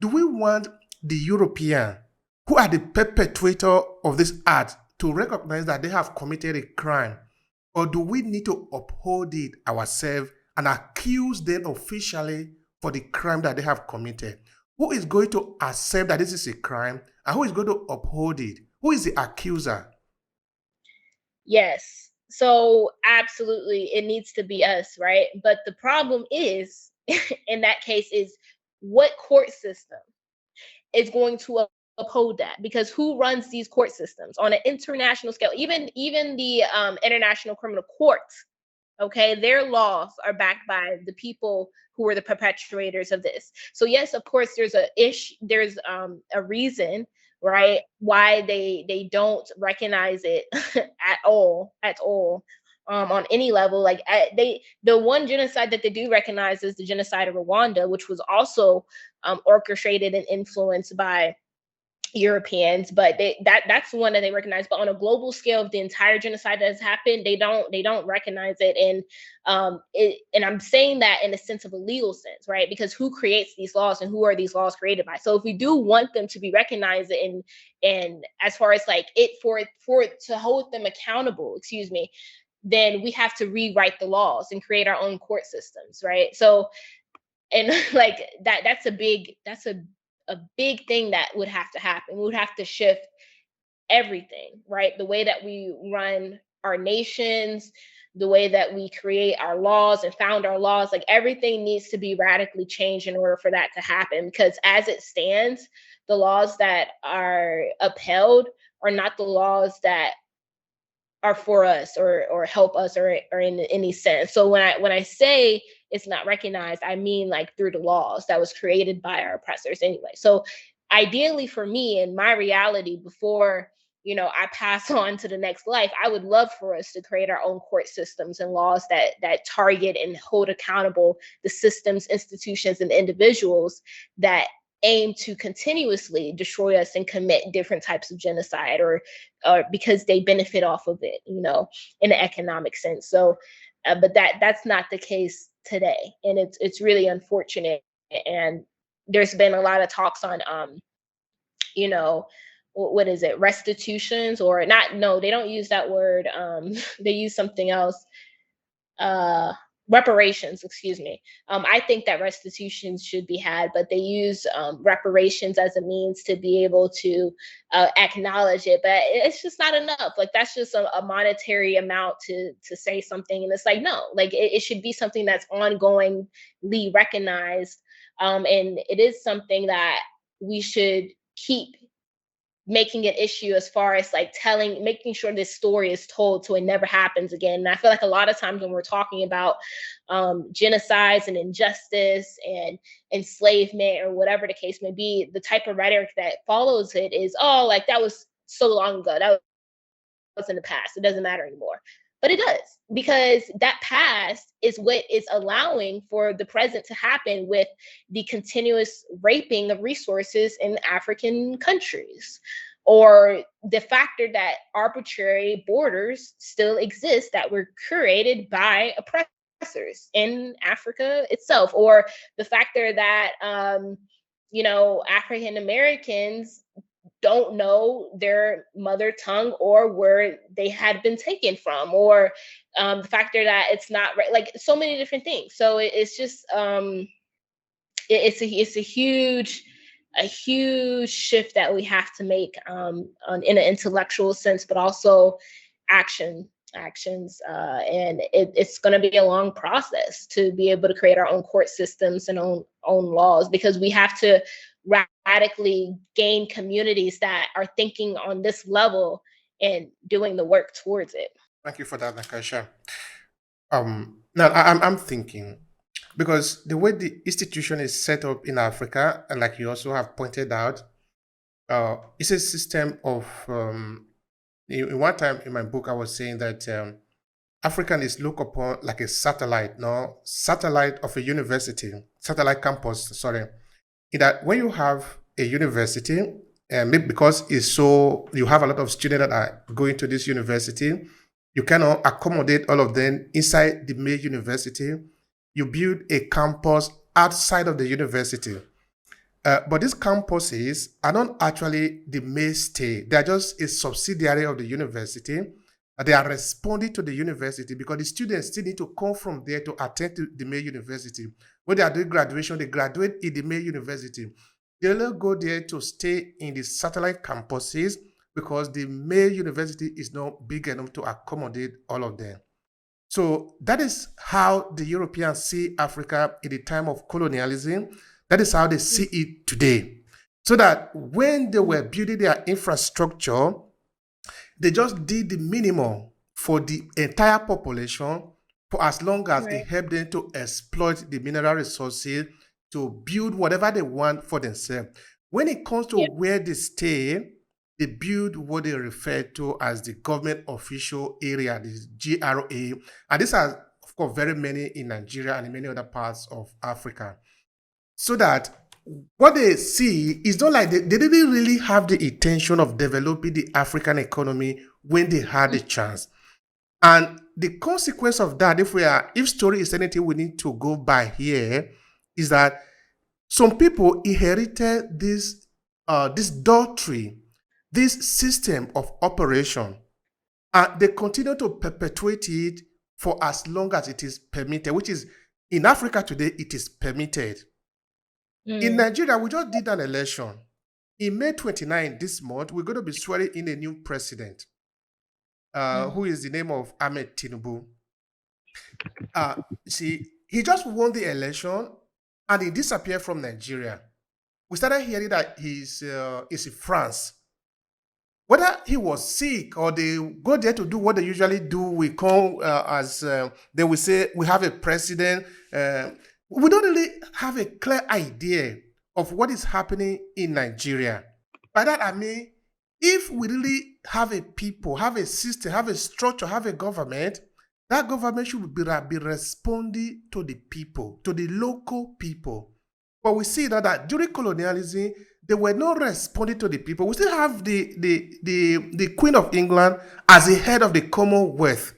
Do we want the European, who are the perpetrator of this act, to recognize that they have committed a crime? Or do we need to uphold it ourselves and accuse them officially for the crime that they have committed? Who is going to accept that this is a crime and who is going to uphold it? Who is the accuser? Yes. So absolutely it needs to be us, right? But the problem is in that case is what court system is going to uphold that, because who runs these court systems on an international scale? Even the International Criminal Court, okay, their laws are backed by the people who are the perpetrators of this. So yes, of course there's a reason, right, why they don't recognize it at all on any level. Like the one genocide that they do recognize is the genocide of Rwanda, which was also orchestrated and influenced by Europeans, but that's one that they recognize. But on a global scale of the entire genocide that has happened, they don't recognize it. And I'm saying that in a sense of a legal sense, right? Because who creates these laws and who are these laws created by? So if we do want them to be recognized and as far as like it for it to hold them accountable, excuse me, then we have to rewrite the laws and create our own court systems, right? So and like that's a big thing that would have to happen. We would have to shift everything, right? The way that we run our nations, the way that we create our laws and found our laws, like everything needs to be radically changed in order for that to happen. Because as it stands, the laws that are upheld are not the laws that are for us or help us or in any sense. So when I say it's not recognized, I mean like through the laws that was created by our oppressors anyway. So ideally for me in my reality, before I pass on to the next life, I would love for us to create our own court systems and laws that target and hold accountable the systems, institutions, and individuals that aim to continuously destroy us and commit different types of genocide or because they benefit off of it, in an economic sense. So, but that's not the case today, and it's really unfortunate. And there's been a lot of talks on, you know, what is it, restitutions or not? No, they don't use that word. They use something else. Uh, reparations, excuse me. I think that restitutions should be had, but they use reparations as a means to be able to acknowledge it. But it's just not enough. Like that's just a monetary amount to say something, and it's like no, like it should be something that's ongoingly recognized, and it is something that we should keep making an issue as far as like making sure this story is told so it never happens again. And I feel like a lot of times when we're talking about genocides and injustice and enslavement or whatever the case may be, the type of rhetoric that follows it is, oh, like that was so long ago. That was in the past. It doesn't matter anymore. But it does, because that past is what is allowing for the present to happen with the continuous raping of resources in African countries, or the factor that arbitrary borders still exist that were created by oppressors in Africa itself, or the factor that African Americans don't know their mother tongue or where they had been taken from, or the factor that it's not right, like so many different things. So it's just it's a huge shift that we have to make in an intellectual sense, but also actions, and it's going to be a long process to be able to create our own court systems and own laws, because we have to radically gain communities that are thinking on this level and doing the work towards it. Thank you for that, Nakasha. Now I'm thinking, because the way the institution is set up in Africa, and like you also have pointed out, it's a system of. In one time in my book, I was saying that African is looked upon like a satellite, no satellite of a university, satellite campus. Sorry, in that when you have a university, and maybe because it's so you have a lot of students that are going to this university, you cannot accommodate all of them inside the main university. You build a campus outside of the university. But these campuses are not actually the mainstay. They are just a subsidiary of the university. They are responding to the university because the students still need to come from there to attend to the main university. When they are doing graduation, they graduate in the main university. They don't go there to stay in the satellite campuses because the main university is not big enough to accommodate all of them. So that is how the Europeans see Africa in the time of colonialism. That is how they see it today. So that when they were building their infrastructure, they just did the minimum for the entire population for as long as it Right. helped them to exploit the mineral resources to build whatever they want for themselves. When it comes to Yeah. where they stay, they build what they refer to as the government official area, the GRA. And these are, of course, very many in Nigeria and in many other parts of Africa. So that what they see is not like they didn't really have the intention of developing the African economy when they had the chance. And the consequence of that, if story is anything we need to go by here, is that some people inherited this doctrine, this system of operation, and they continue to perpetuate it for as long as it is permitted, which is in Africa today, it is permitted. In Mm. Nigeria, we just did an election. In May 29 this month, we're going to be swearing in a new president, Mm. who is the name of Ahmed Tinubu. See, he just won the election and he disappeared from Nigeria. We started hearing that he's in France. Whether he was sick or they go there to do what they usually do, we call they will say we have a president. We don't really have a clear idea of what is happening in Nigeria. By that I mean, if we really have a people, have a system, have a structure, have a government, that government should be responding to the people, to the local people. But we see now that during colonialism, they were not responding to the people. We still have the Queen of England as the head of the Commonwealth.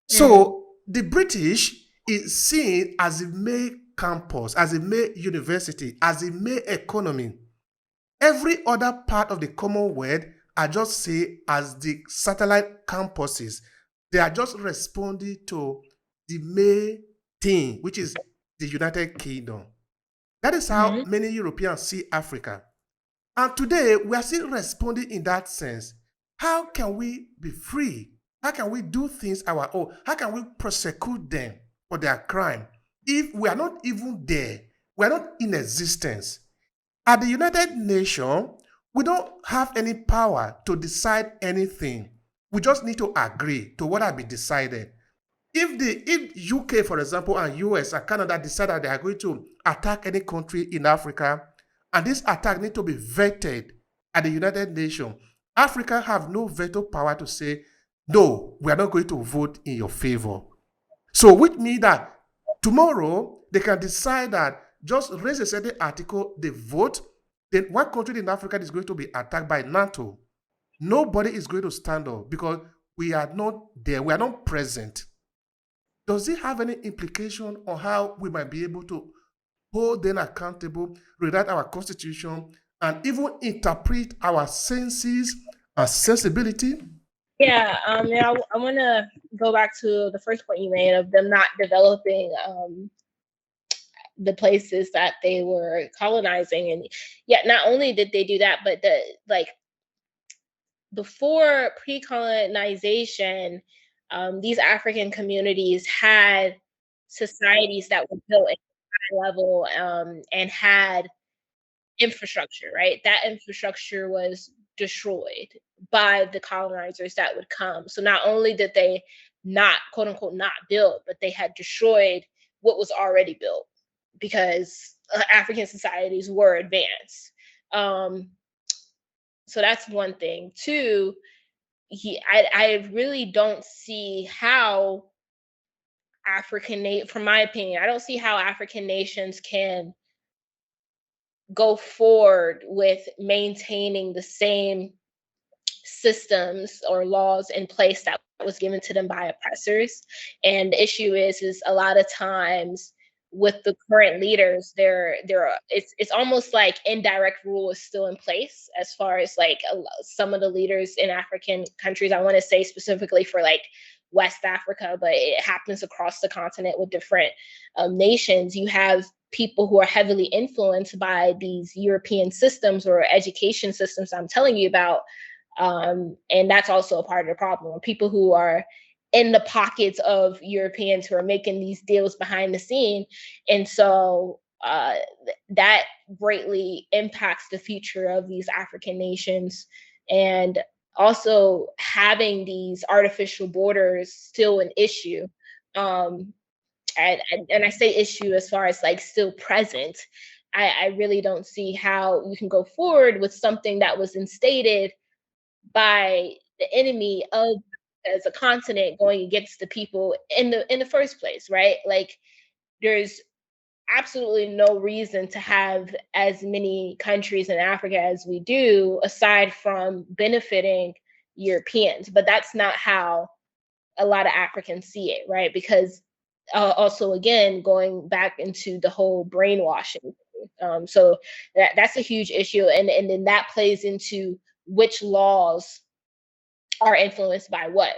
So the British is seen as a main campus, as a main university, as a main economy. Every other part of the Commonwealth are just seen as the satellite campuses. They are just responding to the main thing, which is the United Kingdom. That is how Mm. many Europeans see Africa. And today, we are still responding in that sense. How can we be free? How can we do things our own? How can we prosecute them for their crime if we are not even there? We are not in existence. At the United Nations, we don't have any power to decide anything. We just need to agree to what has been decided. If UK, for example, and US and Canada decide that they are going to attack any country in Africa, and this attack need to be vetted at the United Nations, Africa have no veto power to say, no, we are not going to vote in your favor. So which means that tomorrow they can decide that just raise a certain article, they vote, then one country in Africa is going to be attacked by NATO. Nobody is going to stand up because we are not there, we are not present. Does it have any implication on how we might be able to hold them accountable, rewrite our constitution, and even interpret our senses and sensibility? Yeah. I want to go back to the first point you made of them not developing the places that they were colonizing, and yet not only did they do that, but the like before pre-colonization, these African communities had societies that were built at high level, and had infrastructure, right? That infrastructure was destroyed by the colonizers that would come. So not only did they not, quote unquote, not build, but they had destroyed what was already built because African societies were advanced. Um, so that's one thing. Two, I really don't see how from my opinion, I don't see how African nations can go forward with maintaining the same systems or laws in place that was given to them by oppressors. And the issue is a lot of times with the current leaders, it's almost like indirect rule is still in place as far as like some of the leaders in African countries. I want to say specifically for like West Africa, but it happens across the continent with different nations. You have people who are heavily influenced by these European systems or education systems I'm telling you about. And that's also a part of the problem. People who are in the pockets of Europeans who are making these deals behind the scene. And so that greatly impacts the future of these African nations. And also having these artificial borders still an issue. Um, and I say issue as far as like still present. I really don't see how you can go forward with something that was instated by the enemy of as a continent going against the people in the first place, right? Like there's absolutely no reason to have as many countries in Africa as we do aside from benefiting Europeans, but that's not how a lot of Africans see it, right? Because also again going back into the whole brainwashing. So that's a huge issue, and then that plays into which laws are influenced by what.